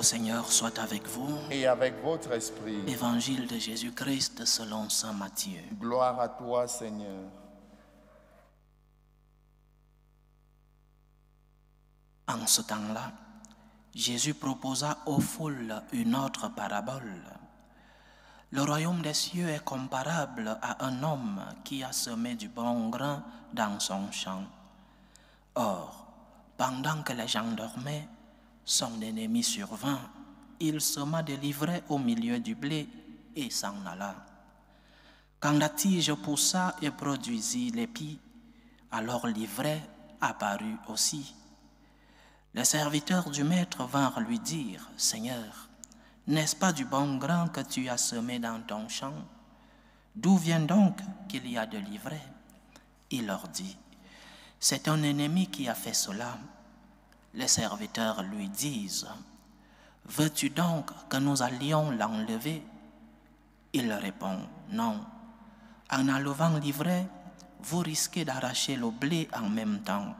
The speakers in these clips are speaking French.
Seigneur soit avec vous. Et avec votre esprit. Évangile de Jésus-Christ selon saint Matthieu. Gloire à toi, Seigneur. En ce temps-là, Jésus proposa aux foules une autre parabole. Le royaume des cieux est comparable à un homme qui a semé du bon grain dans son champ. Or, pendant que les gens dormaient, son ennemi survint. Il sema des livrets au milieu du blé et s'en alla. Quand la tige poussa et produisit l'épi, alors l'ivraie apparut aussi. Les serviteurs du maître vinrent lui dire, « Seigneur, n'est-ce pas du bon grain que tu as semé dans ton champ? D'où vient donc qu'il y a de l'ivraie? » Il leur dit, « C'est un ennemi qui a fait cela. » Les serviteurs lui disent, « Veux-tu donc que nous allions l'enlever? » Il répond, « Non. En enlevant l'ivraie, vous risquez d'arracher le blé en même temps.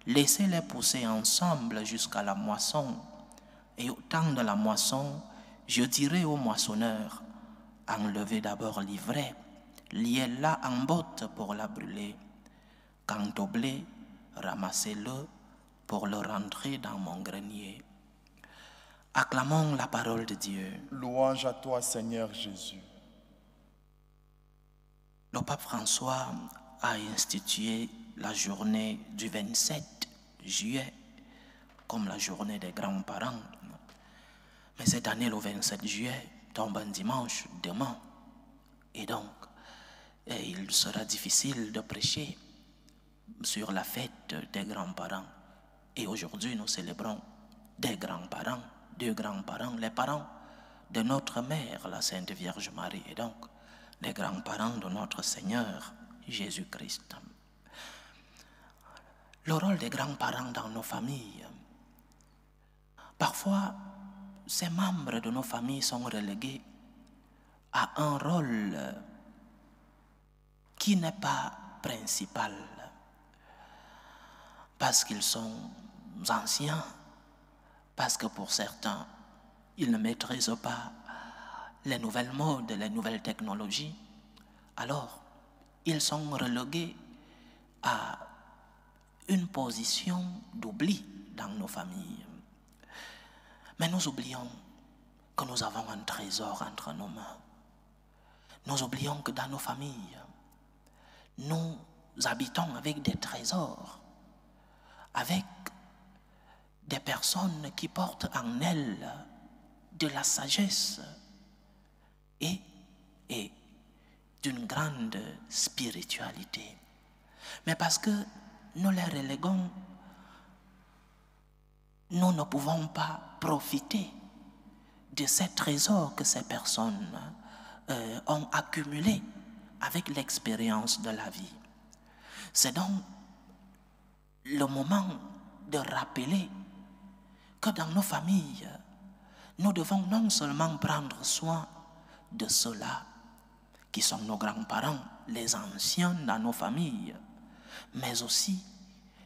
Laissez-les pousser ensemble jusqu'à la moisson. Et au temps de la moisson, je dirai au moissonneur, enlevez d'abord l'ivraie, liez-la en botte pour la brûler. Quant au blé, ramassez-le pour le rentrer dans mon grenier. » Acclamons la parole de Dieu. Louange à toi, Seigneur Jésus. Le pape François a institué la journée du 27 juillet comme la journée des grands-parents. Mais cette année, le 27 juillet, tombe un dimanche demain. Et donc, il sera difficile de prêcher sur la fête des grands-parents. Et aujourd'hui, nous célébrons des grands-parents, deux grands-parents, les parents de notre mère, la Sainte Vierge Marie, et donc les grands-parents de notre Seigneur Jésus-Christ. Le rôle des grands-parents dans nos familles. Parfois, ces membres de nos familles sont relégués à un rôle qui n'est pas principal, parce qu'ils sont anciens, parce que pour certains, ils ne maîtrisent pas les nouvelles modes, les nouvelles technologies. Alors, ils sont relégués à une position d'oubli dans nos familles. Mais nous oublions que nous avons un trésor entre nos mains. Nous oublions que dans nos familles, nous habitons avec des trésors, avec des personnes qui portent en elles de la sagesse et d'une grande spiritualité. Mais parce que nous les reléguons, nous ne pouvons pas profiter de ces trésors que ces personnes ont accumulés avec l'expérience de la vie. C'est donc le moment de rappeler que dans nos familles, nous devons non seulement prendre soin de ceux-là qui sont nos grands-parents, les anciens dans nos familles, mais aussi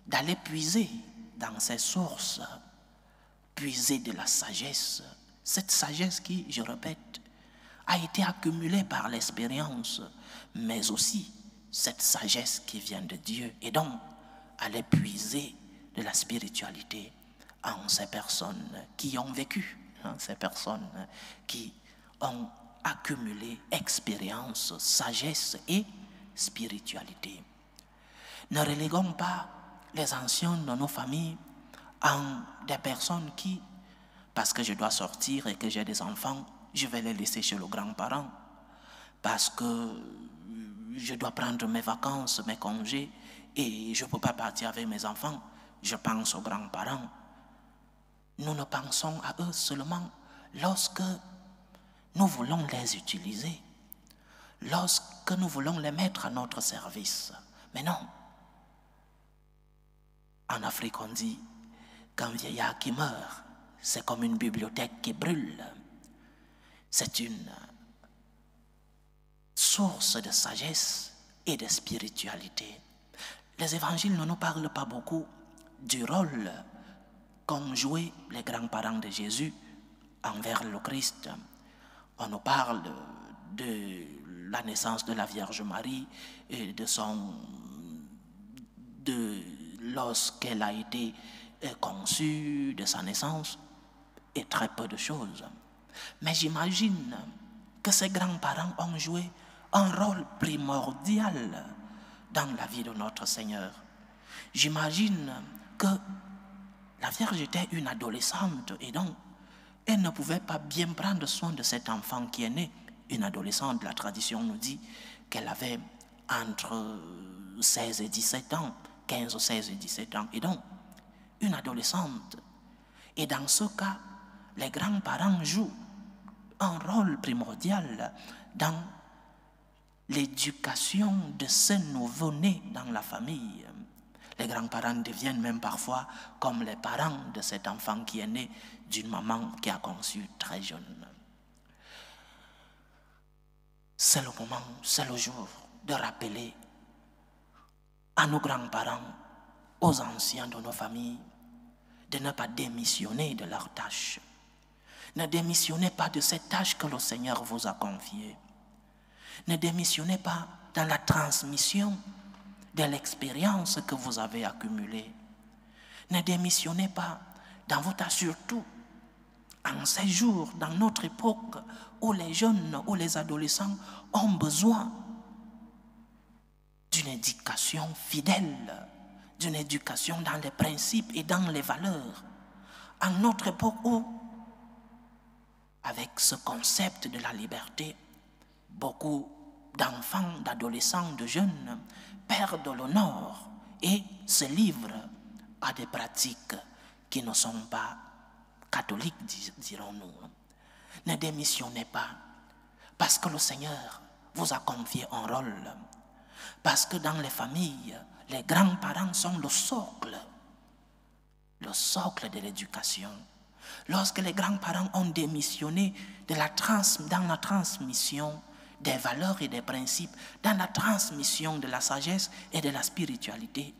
d'aller puiser dans ces sources, puiser de la sagesse, cette sagesse qui, je répète, a été accumulée par l'expérience, mais aussi cette sagesse qui vient de Dieu, et donc aller puiser de la spiritualité en ces personnes qui ont vécu, ces personnes qui ont accumulé expérience, sagesse et spiritualité. Ne reléguons pas les anciens de nos familles en des personnes qui, parce que je dois sortir et que j'ai des enfants, je vais les laisser chez le grand-parent. Parce que je dois prendre mes vacances, mes congés, et je ne peux pas partir avec mes enfants, je pense aux grands-parents. Nous ne pensons à eux seulement lorsque nous voulons les utiliser, lorsque nous voulons les mettre à notre service. Mais non. En Afrique, on dit qu'un vieillard qui meurt, c'est comme une bibliothèque qui brûle. C'est une source de sagesse et de spiritualité. Les évangiles ne nous parlent pas beaucoup du rôle qu'ont joué les grands-parents de Jésus envers le Christ. On nous parle de la naissance de la Vierge Marie et lorsqu'elle a été conçue, de sa naissance, et très peu de choses. Mais j'imagine que ses grands-parents ont joué un rôle primordial dans la vie de notre Seigneur. J'imagine que la Vierge était une adolescente et donc elle ne pouvait pas bien prendre soin de cet enfant qui est né. Une adolescente, la tradition nous dit qu'elle avait entre 16 et 17 ans, 15, 16 et 17 ans. Et donc, une adolescente. Et dans ce cas, les grands-parents jouent un rôle primordial dans l'éducation de ce nouveau-né dans la famille. Les grands-parents deviennent même parfois comme les parents de cet enfant qui est né d'une maman qui a conçu très jeune. C'est le moment, c'est le jour de rappeler à nos grands-parents, aux anciens de nos familles, de ne pas démissionner de leurs tâches. Ne démissionnez pas de cette tâche que le Seigneur vous a confiée. Ne démissionnez pas dans la transmission de l'expérience que vous avez accumulée. Ne démissionnez pas dans vos tâches, surtout en ces jours, dans notre époque où les jeunes, où les adolescents ont besoin d'une éducation fidèle, d'une éducation dans les principes et dans les valeurs. En notre époque où, avec ce concept de la liberté, beaucoup d'enfants, d'adolescents, de jeunes perdent l'honneur et se livrent à des pratiques qui ne sont pas catholiques, dirons-nous. Ne démissionnez pas, parce que le Seigneur vous a confié un rôle. Parce que dans les familles, les grands-parents sont le socle de l'éducation. Lorsque les grands-parents ont démissionné dans la transmission des valeurs et des principes, dans la transmission de la sagesse et de la spiritualité,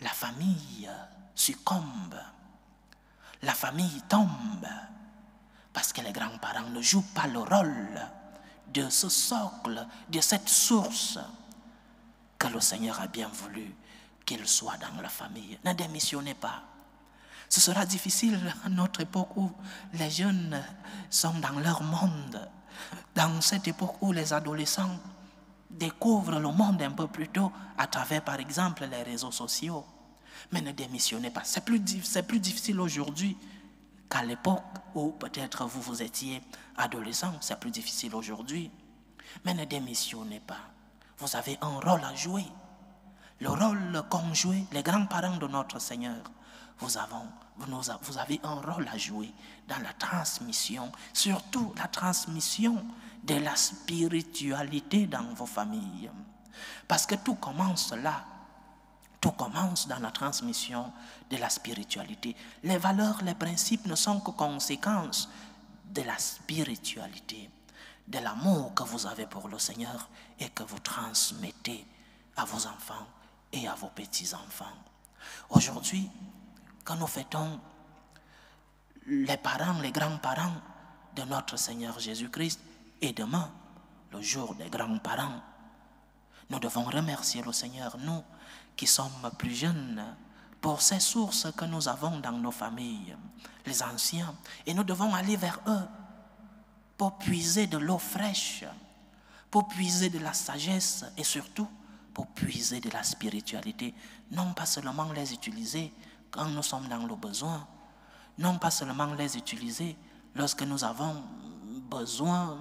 la famille succombe, la famille tombe, parce que les grands-parents ne jouent pas le rôle de ce socle, de cette source que le Seigneur a bien voulu qu'il soit dans la famille. Ne démissionnez pas. Ce sera difficile à notre époque où les jeunes sont dans leur monde, dans cette époque où les adolescents découvrent le monde un peu plus tôt à travers, par exemple, les réseaux sociaux. Mais ne démissionnez pas. C'est plus difficile aujourd'hui qu'à l'époque où peut-être vous étiez adolescent. C'est plus difficile aujourd'hui. Mais ne démissionnez pas. Vous avez un rôle à jouer. Le rôle qu'ont joué les grands-parents de notre Seigneur. Vous avez un rôle à jouer dans la transmission, surtout la transmission de la spiritualité dans vos familles. Parce que tout commence là. Tout commence dans la transmission de la spiritualité. Les valeurs, les principes ne sont que conséquences de la spiritualité, de l'amour que vous avez pour le Seigneur et que vous transmettez à vos enfants et à vos petits-enfants. Aujourd'hui, quand nous fêtons les parents, les grands-parents de notre Seigneur Jésus-Christ, et demain, le jour des grands-parents, nous devons remercier le Seigneur, nous qui sommes plus jeunes, pour ces sources que nous avons dans nos familles, les anciens, et nous devons aller vers eux pour puiser de l'eau fraîche, pour puiser de la sagesse et surtout pour puiser de la spiritualité. Non pas seulement les utiliser quand nous sommes dans le besoin, non pas seulement les utiliser lorsque nous avons besoin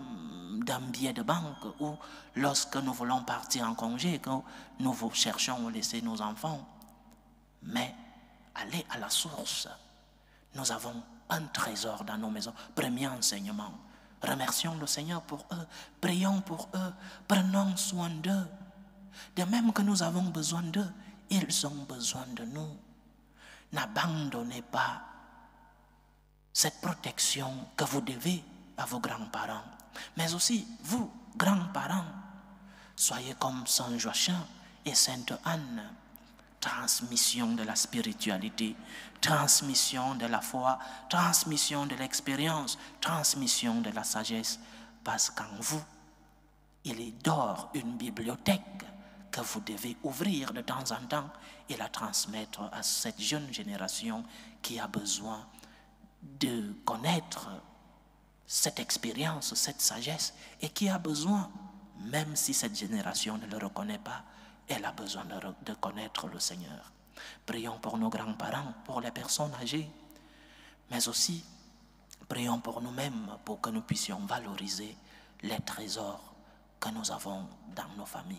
d'un billet de banque ou lorsque nous voulons partir en congé, que nous cherchons à laisser nos enfants, mais aller à la source. Nous avons un trésor dans nos maisons. Premier enseignement. Remercions le Seigneur pour eux, prions pour eux, prenons soin d'eux. De même que nous avons besoin d'eux, ils ont besoin de nous. N'abandonnez pas cette protection que vous devez à vos grands-parents. Mais aussi, vous, grands-parents, soyez comme Saint Joachim et Sainte Anne, transmission de la spiritualité, transmission de la foi, transmission de l'expérience, transmission de la sagesse, parce qu'en vous, il dort une bibliothèque que vous devez ouvrir de temps en temps et la transmettre à cette jeune génération qui a besoin de connaître cette expérience, cette sagesse, et qui a besoin, même si cette génération ne le reconnaît pas, elle a besoin de connaître le Seigneur. Prions pour nos grands-parents, pour les personnes âgées, mais aussi prions pour nous-mêmes pour que nous puissions valoriser les trésors que nous avons dans nos familles.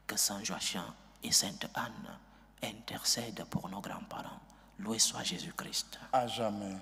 Que Saint Joachim et Sainte Anne intercèdent pour nos grands-parents. Loué soit Jésus-Christ. À jamais.